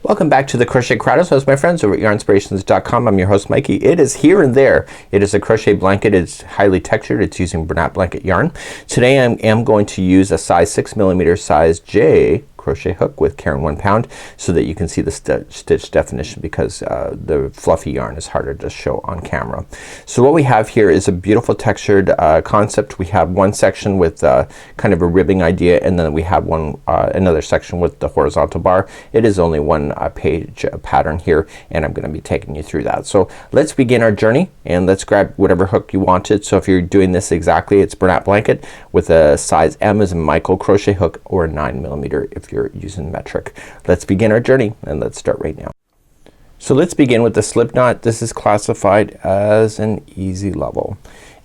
Welcome back to the Crochet Crowdhouse host, my friends over at yarnspirations.com. I'm your host Mikey. It is here and there. It is a crochet blanket. It's highly textured. It's using Bernat Blanket yarn. Today I am going to use a size 6mm size J crochet hook with Caron 1 pound so that you can see the stitch definition, because the fluffy yarn is harder to show on camera. So what we have here is a beautiful textured concept. We have one section with kind of a ribbing idea, and then we have one another section with the horizontal bar. It is only one page pattern here, and I'm gonna be taking you through that. So let's begin our journey, and let's grab whatever hook you wanted. So if you're doing this exactly, it's Bernat Blanket with a size M as a micro crochet hook, or a 9mm if you're using metric. Let's begin our journey, and let's start right now. So let's begin with the slip knot. This is classified as an easy level,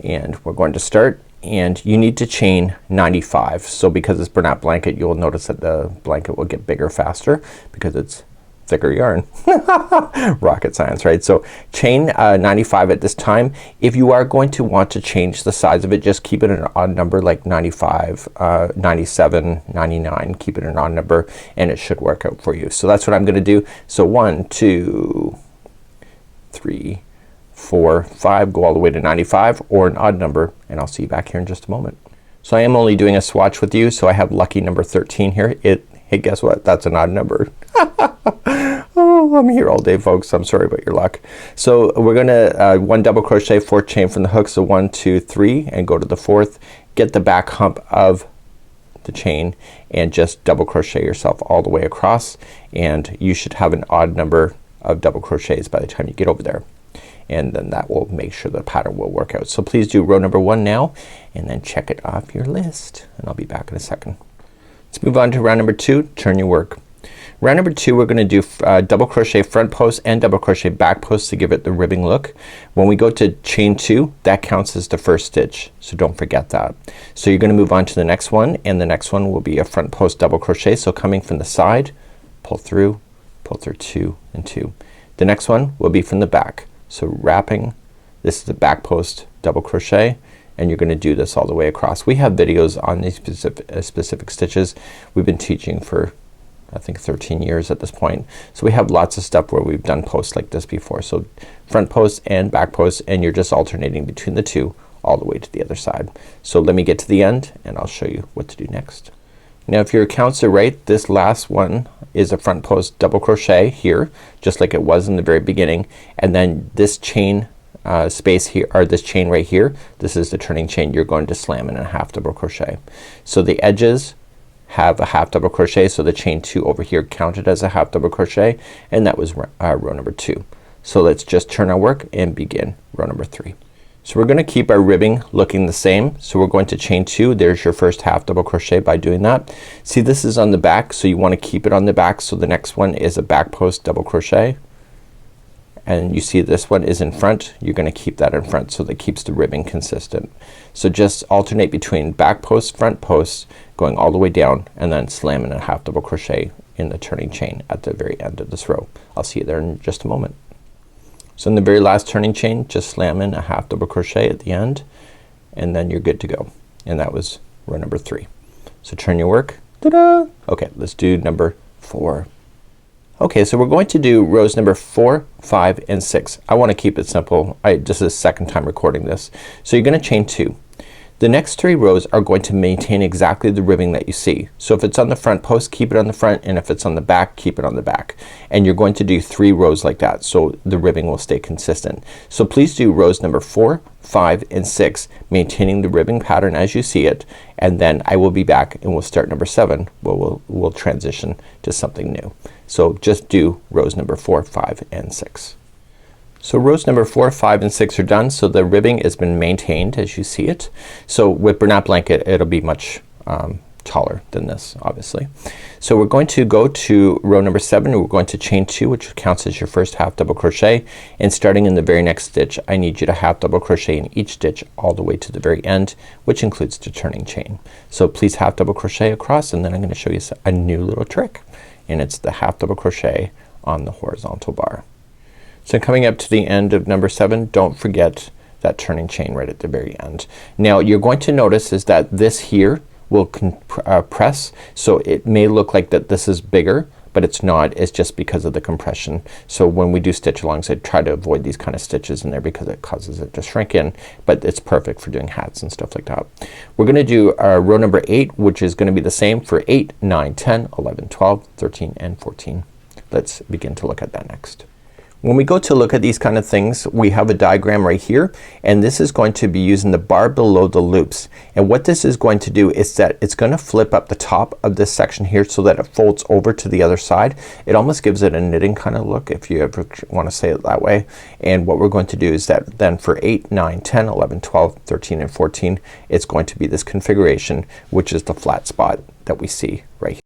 and we're going to start, and you need to chain 95. So because it's Bernat Blanket, you'll notice that the blanket will get bigger faster because it's thicker yarn. Rocket science, right? So chain 95 at this time. If you are going to want to change the size of it, just keep it an odd number like 95, 97, 99. Keep it an odd number and it should work out for you. So that's what I'm gonna do. So 1, 2, 3, 4, 5, go all the way to 95 or an odd number, and I'll see you back here in just a moment. So I am only doing a swatch with you, so I have lucky number 13 here. Hey, guess what? That's an odd number. Oh, I'm here all day, folks. I'm sorry about your luck. So we're gonna one double crochet, 4th chain from the hook. So 1, 2, 3, and go to the 4th. Get the back hump of the chain and just double crochet yourself all the way across, and you should have an odd number of double crochets by the time you get over there, and then that will make sure the pattern will work out. So please do row number 1 now, and then check it off your list, and I'll be back in a second. Let's move on to round number 2. Turn your work. Round number 2, we're gonna do double crochet front post and double crochet back post to give it the ribbing look. When we go to chain 2, that counts as the first stitch, so don't forget that. So you're gonna move on to the next one, and the next one will be a front post double crochet. So coming from the side, pull through 2 and 2. The next one will be from the back. So wrapping, this is the back post double crochet, and you're gonna do this all the way across. We have videos on these specific stitches. We've been teaching for I think 13 years at this point. So we have lots of stuff where we've done posts like this before. So front post and back post, and you're just alternating between the two all the way to the other side. So let me get to the end and I'll show you what to do next. Now if your counts are right, this last one is a front post double crochet here, just like it was in the very beginning, and then this chain space here, or this chain right here, this is the turning chain. You're going to slam in a half double crochet. So the edges have a half double crochet, so the chain 2 over here counted as a half double crochet, and that was row number 2. So let's just turn our work and begin row number 3. So we're gonna keep our ribbing looking the same. So we're going to chain 2. There's your first half double crochet by doing that. See, this is on the back, so you want to keep it on the back. So the next one is a back post double crochet, and you see this one is in front. You're gonna keep that in front so that keeps the ribbing consistent. So just alternate between back post, front post, going all the way down, and then slam in a half double crochet in the turning chain at the very end of this row. I'll see you there in just a moment. So in the very last turning chain, just slam in a half double crochet at the end, and then you're good to go. And that was row number 3. So turn your work. Ta-da! Okay, let's do number 4. Okay, so we're going to do rows number 4, 5, and 6. I want to keep it simple. This is the second time recording this. So you're gonna chain 2. The next 3 rows are going to maintain exactly the ribbing that you see. So if it's on the front post, keep it on the front, and if it's on the back, keep it on the back. And you're going to do 3 rows like that, so the ribbing will stay consistent. So please do rows number 4, 5, and 6, maintaining the ribbing pattern as you see it, and then I will be back and we'll start number 7 where we'll transition to something new. So just do rows number 4, 5, and 6. So rows number 4, 5, and 6 are done. So the ribbing has been maintained as you see it. So with Bernat Blanket it'll be much taller than this, obviously. So we're going to go to row number 7. We're going to chain 2, which counts as your first half double crochet, and starting in the very next stitch I need you to half double crochet in each stitch all the way to the very end, which includes the turning chain. So please half double crochet across, and then I'm gonna show you a new little trick, and it's the half double crochet on the horizontal bar. So coming up to the end of number 7, don't forget that turning chain right at the very end. Now you're going to notice is that this here will press, so it may look like that this is bigger, but it's not. It's just because of the compression. So when we do stitch alongs, I try to avoid these kind of stitches in there because it causes it to shrink in, but it's perfect for doing hats and stuff like that. We're gonna do row number 8, which is gonna be the same for 8, 9, 10, 11, 12, 13, and 14. Let's begin to look at that next. When we go to look at these kind of things, we have a diagram right here, and this is going to be using the bar below the loops. And what this is going to do is that it's gonna flip up the top of this section here so that it folds over to the other side. It almost gives it a knitting kind of look, if you ever want to say it that way. And what we're going to do is that then for 8, 9, 10, 11, 12, 13, and 14, it's going to be this configuration, which is the flat spot that we see right here.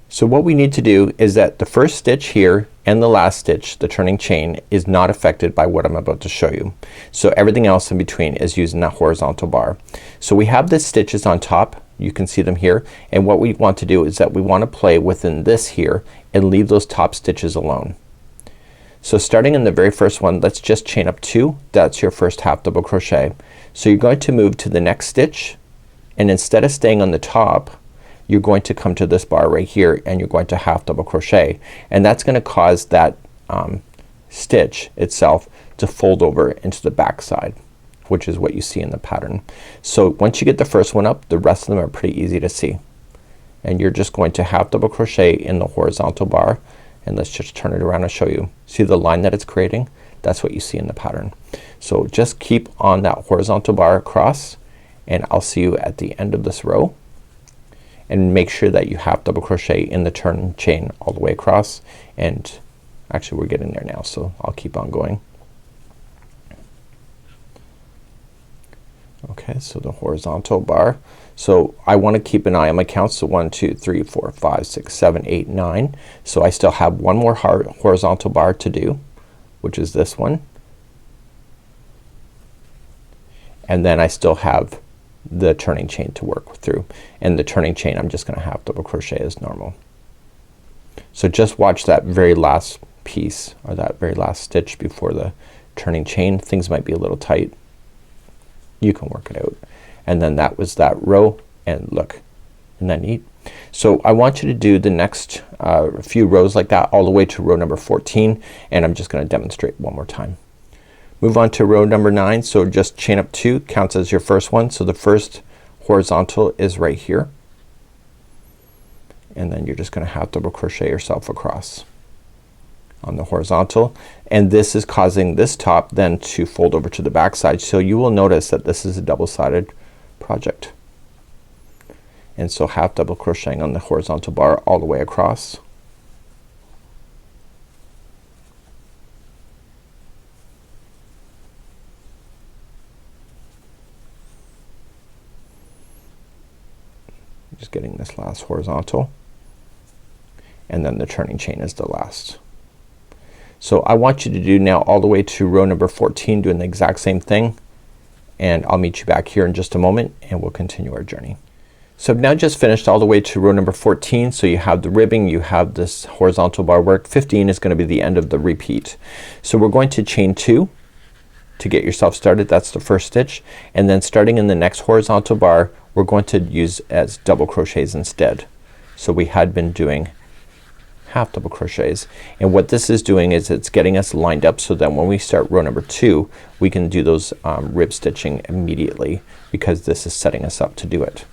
So what we need to do is that the first stitch here and the last stitch, the turning chain, is not affected by what I'm about to show you. So everything else in between is using that horizontal bar. So we have the stitches on top, you can see them here, and what we want to do is that we want to play within this here and leave those top stitches alone. So starting in the very first one, let's just chain up 2. That's your first half double crochet. So you're going to move to the next stitch, and instead of staying on the top, you're going to come to this bar right here and you're going to half double crochet, and that's gonna cause that stitch itself to fold over into the back side, which is what you see in the pattern. So once you get the first one up, the rest of them are pretty easy to see, and you're just going to half double crochet in the horizontal bar, and let's just turn it around and show you. See the line that it's creating? That's what you see in the pattern. So just keep on that horizontal bar across, and I'll see you at the end of this row. And make sure that you half double crochet in the turn chain all the way across, and actually we're getting there now, so I'll keep on going. Okay, so the horizontal bar. So I want to keep an eye on my count. So 1, 2, 3, 4, 5, 6, 7, 8, 9. So I still have one more horizontal bar to do, which is this one, and then I still have the turning chain to work through, and the turning chain I'm just gonna half double crochet as normal. So just watch that very last piece, or that very last stitch before the turning chain. Things might be a little tight. You can work it out. And then that was that row, and look, isn't that neat? So I want you to do the next few rows like that all the way to row number 14, and I'm just gonna demonstrate one more time. Move on to row number 9. So just chain up 2, counts as your first one. So the first horizontal is right here, and then you're just gonna half double crochet yourself across on the horizontal, and this is causing this top then to fold over to the back side. So you will notice that this is a double-sided project, and so half double crocheting on the horizontal bar all the way across. Just getting this last horizontal, and then the turning chain is the last. So I want you to do now all the way to row number 14, doing the exact same thing, and I'll meet you back here in just a moment and we'll continue our journey. So I've now just finished all the way to row number 14. So you have the ribbing, you have this horizontal bar work. 15 is gonna be the end of the repeat. So we're going to chain 2 to get yourself started. That's the first stitch, and then starting in the next horizontal bar we're going to use as double crochets instead. So we had been doing half double crochets, and what this is doing is it's getting us lined up so that when we start row number 2 we can do those rib stitching immediately, because this is setting us up to do it.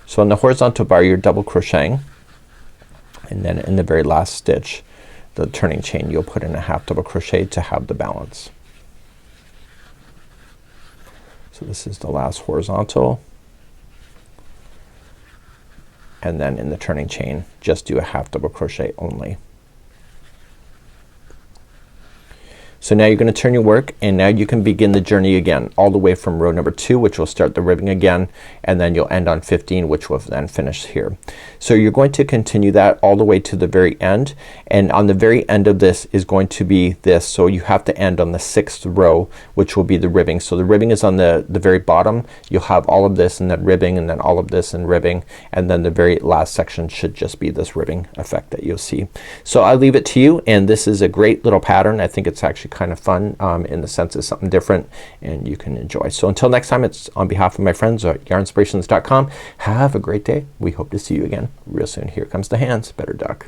So on the horizontal bar you're double crocheting, and then in the very last stitch, the turning chain, you'll put in a half double crochet to have the balance. So this is the last horizontal, and then in the turning chain just do a half double crochet only. So now you're gonna turn your work, and now you can begin the journey again all the way from row number 2, which will start the ribbing again, and then you'll end on 15, which will then finish here. So you're going to continue that all the way to the very end, and on the very end of this is going to be this. So you have to end on the 6th row, which will be the ribbing. So the ribbing is on the very bottom. You'll have all of this and then ribbing, and then all of this and ribbing, and then the very last section should just be this ribbing effect that you'll see. So I'll leave it to you, and this is a great little pattern. I think it's actually kind kind of fun in the sense it's something different and you can enjoy. So until next time, it's on behalf of my friends at yarnspirations.com. Have a great day. We hope to see you again real soon. Here comes the hands. Better duck.